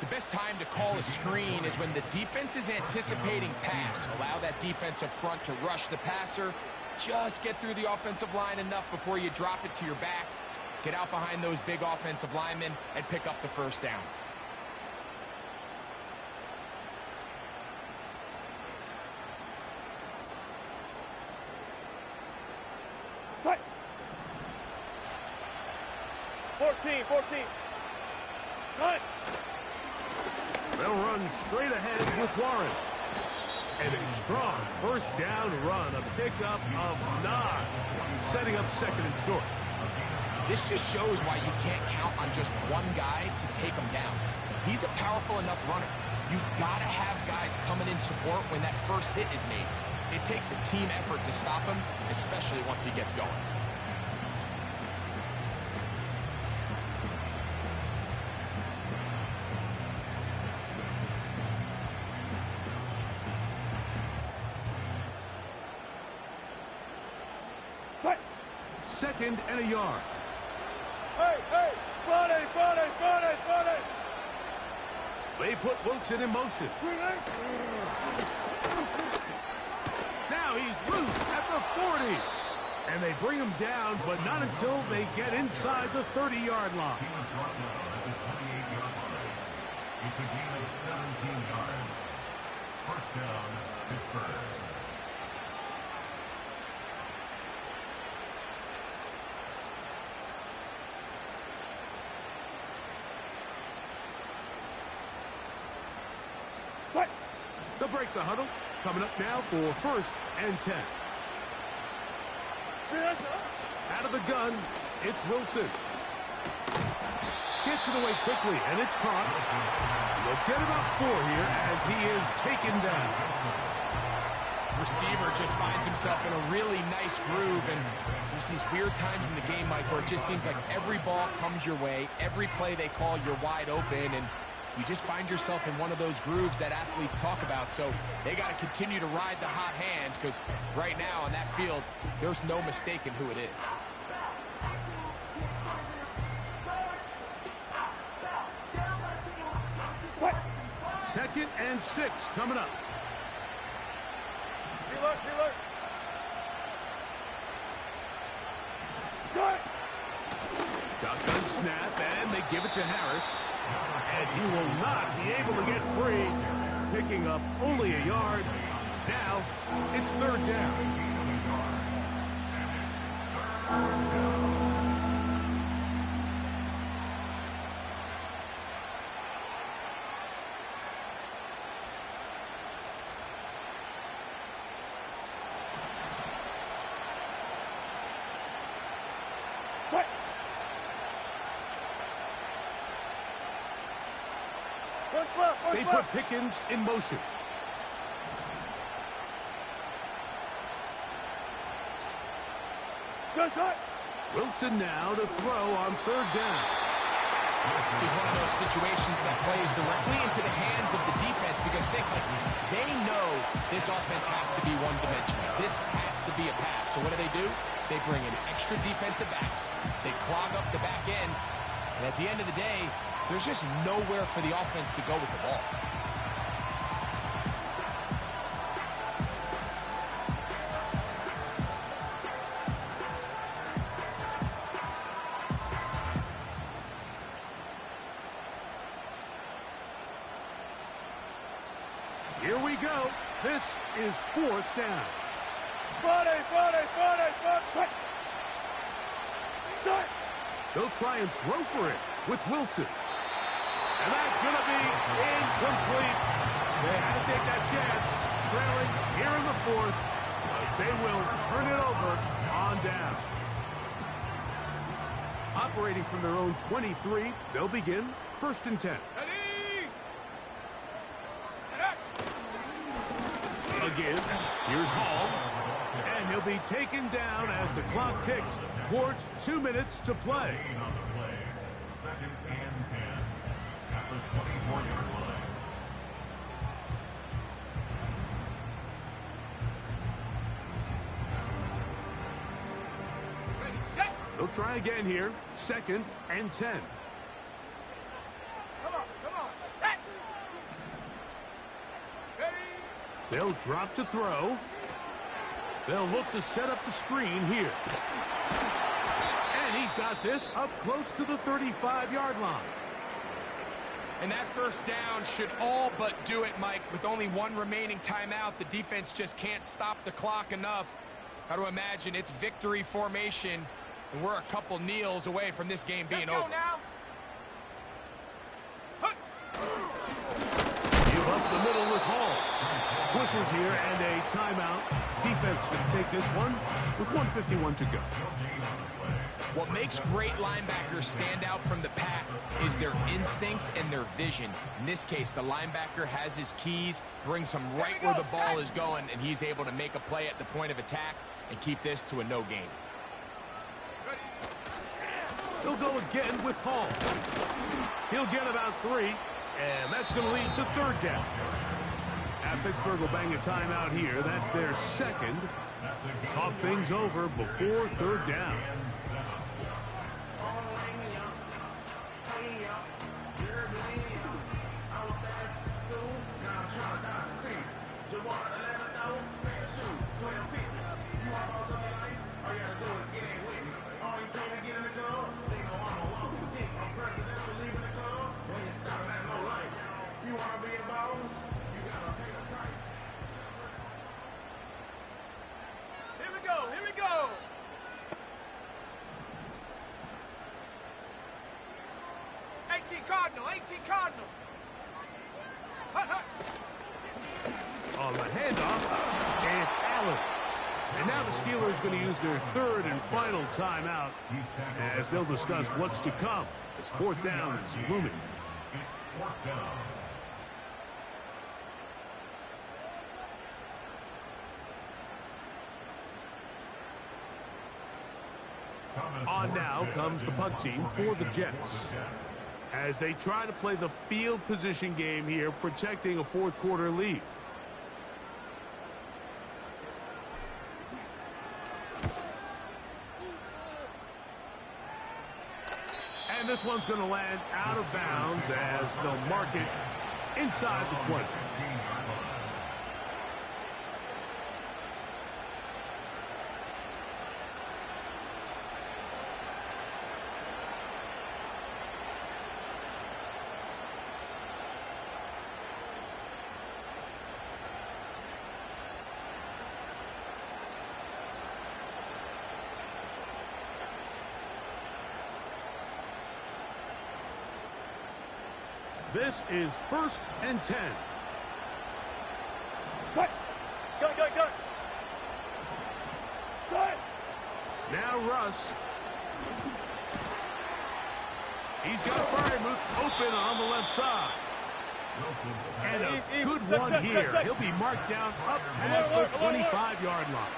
The best time to call a screen is when the defense is anticipating pass. Allow that defensive front to rush the passer. Just get through the offensive line enough before you drop it to your back. Get out behind those big offensive linemen and pick up the 1st down. What? 14. Cut. They'll run straight ahead with Warren. And a strong 1st down run, a pickup of 9, setting up 2nd and short. This just shows why you can't count on just one guy to take him down. He's a powerful enough runner. You've got to have guys coming in support when that first hit is made. It takes a team effort to stop him, especially once he gets going. What? 2nd and a yard. Hey, body. They put Wilson in motion. Now he's loose at the 40. And they bring him down, but not until they get inside the 30-yard line. He was brought down at the 28-yard line. It's a gain of 17 yards. 1st down, Pittsburgh. What? They'll break the huddle. Coming up now for 1st and 10. Out of the gun, it's Wilson. Gets it away quickly, and it's caught. They'll get about 4 here as he is taken down. Receiver just finds himself in a really nice groove, and there's these weird times in the game, Mike, where it just seems like every ball comes your way, every play they call, you're wide open, and you just find yourself in one of those grooves that athletes talk about. So they got to continue to ride the hot hand, because right now on that field, there's no mistaking who it is. What? 2nd and 6 coming up. Be alert. Good. Shotgun snap, and they give it to Harris. And he will not be able to get free, picking up only a yard. Now, it's 3rd down. What? They put Pickens in motion. Wilson now to throw on third down. This is one of those situations that plays directly into the hands of the defense because think like they know this offense has to be one-dimensional. This has to be a pass. So what do? They bring in extra defensive backs. They clog up the back end. And at the end of the day, there's just nowhere for the offense to go with the ball. Here we go. This is fourth down. They'll try and throw for it with Wilson. And that's going to be incomplete. They had to take that chance. Trailing here in the fourth. They will turn it over on down. Operating from their own 23, they'll begin first and 10. Again, here's Hall, and he'll be taken down as the clock ticks towards 2 minutes to play. On the play, second and 10 at the 24-yard line. Ready, set. They'll try again here, second and 10. Come on, set. Ready. They'll drop to throw. They'll look to set up the screen here. And he's got this up close to the 35-yard line. And that first down should all but do it, Mike. With only one remaining timeout, the defense just can't stop the clock enough. Got to imagine it's victory formation, and we're a couple kneels away from this game being over. Now. Give up the middle with Hall. Whistles here and a timeout. Defense going to take this one with 1:51 to go. What makes great linebackers stand out from the pack is their instincts and their vision. In this case, the linebacker has his keys, brings him right where the ball is going, and he's able to make a play at the point of attack and keep this to a no gain. He'll go again with Hall. He'll get about 3, and that's going to lead to third down. Pittsburgh will bang a timeout here. That's their second. Talk things over before third down. Here we go. 18 Cardinal. On the handoff, it's Allen. And now the Steelers going to use their third and final timeout as they'll discuss what's to come as fourth down is looming. It's fourth down. On now comes the punt team for the Jets as they try to play the field position game here, protecting a fourth quarter lead. And this one's going to land out of bounds as they'll mark it inside the 20. This is first and 10. Cut. Go. Now Russ. He's got Fryermuth open on the left side. And a good one here. He'll be marked down up past the 25-yard line.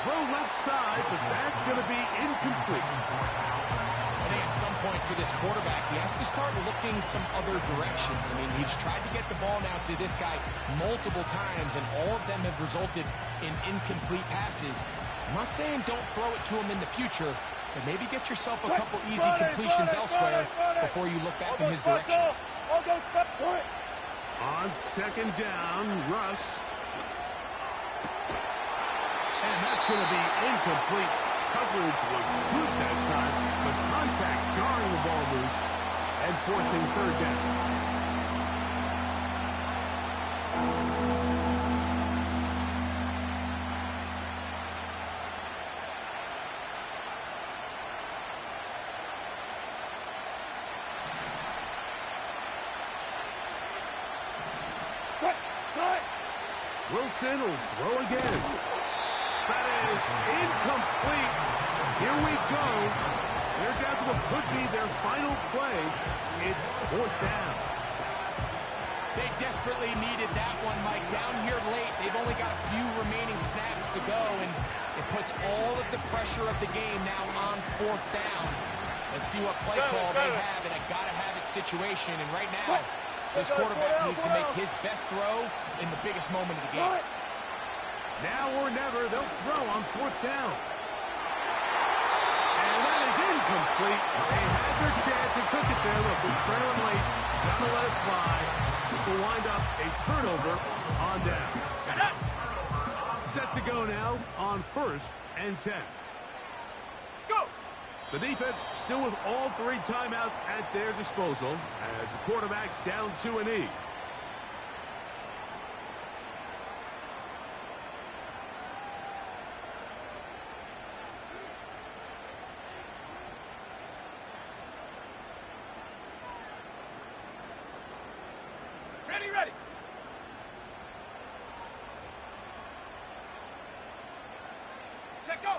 throw left side, but that's going to be incomplete. I think at some point for this quarterback, he has to start looking some other directions. I mean, he's tried to get the ball now to this guy multiple times, and all of them have resulted in incomplete passes. I'm not saying don't throw it to him in the future, but maybe get yourself a couple easy completions elsewhere before you look back in his direction. On second down, Russ. And that's going to be incomplete. Coverage was good that time, but contact jarring the ball loose and forcing third down. Wilson will throw again. That is incomplete. Here we go. They're down to what could be their final play. It's fourth down. They desperately needed that one, Mike. Down here late, they've only got a few remaining snaps to go, and it puts all of the pressure of the game now on fourth down. Let's see what play call they have in a gotta-have-it situation, and right now, this quarterback needs to make his best throw in the biggest moment of the game. Now or never, they'll throw on fourth down. And that is incomplete. They had their chance and took it there. Look, they're trailing late. Gotta let it fly. This will wind up a turnover on down. Set to go now on 1st and 10. Go! The defense still with all 3 timeouts at their disposal as the quarterback's down to a knee. Ready. Check go.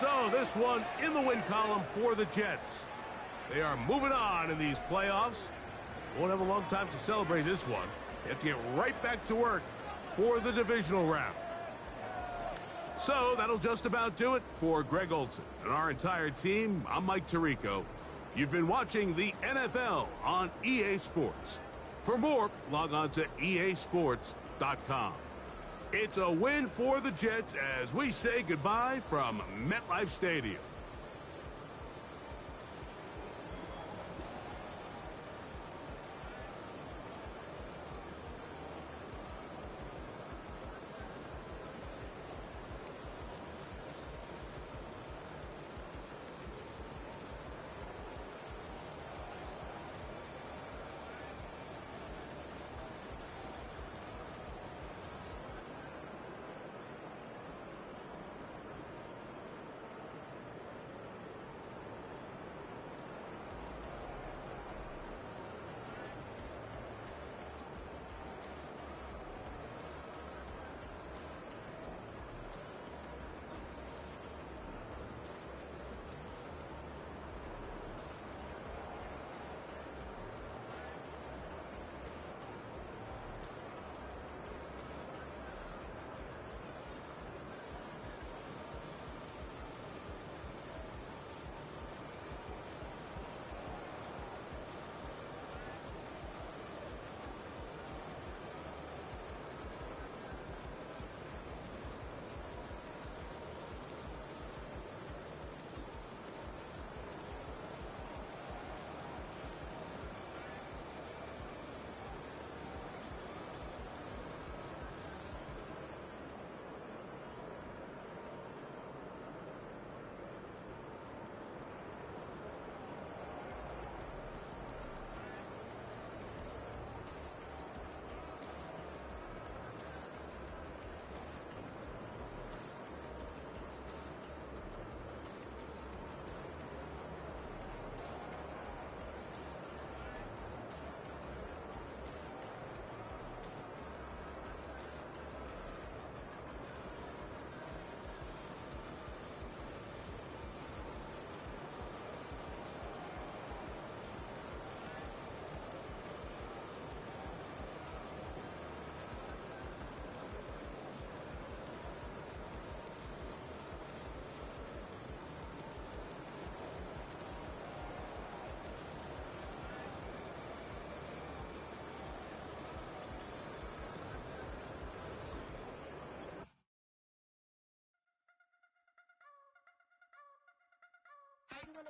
So this one in the win column for the Jets. They are moving on in these playoffs. Won't have a long time to celebrate this one. They have to get right back to work for the divisional round. So that'll just about do it for Greg Olson and our entire team. I'm Mike Tirico. You've been watching the NFL on EA Sports. For more, log on to easports.com. It's a win for the Jets as we say goodbye from MetLife Stadium.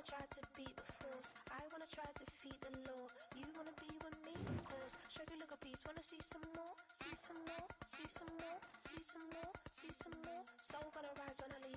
wanna try to beat the force. I wanna try to defeat the law. You wanna be with me, of course. Show you look a piece, wanna see some more, see some more, see some more, see some more, see some more. Soul gonna rise when I leave.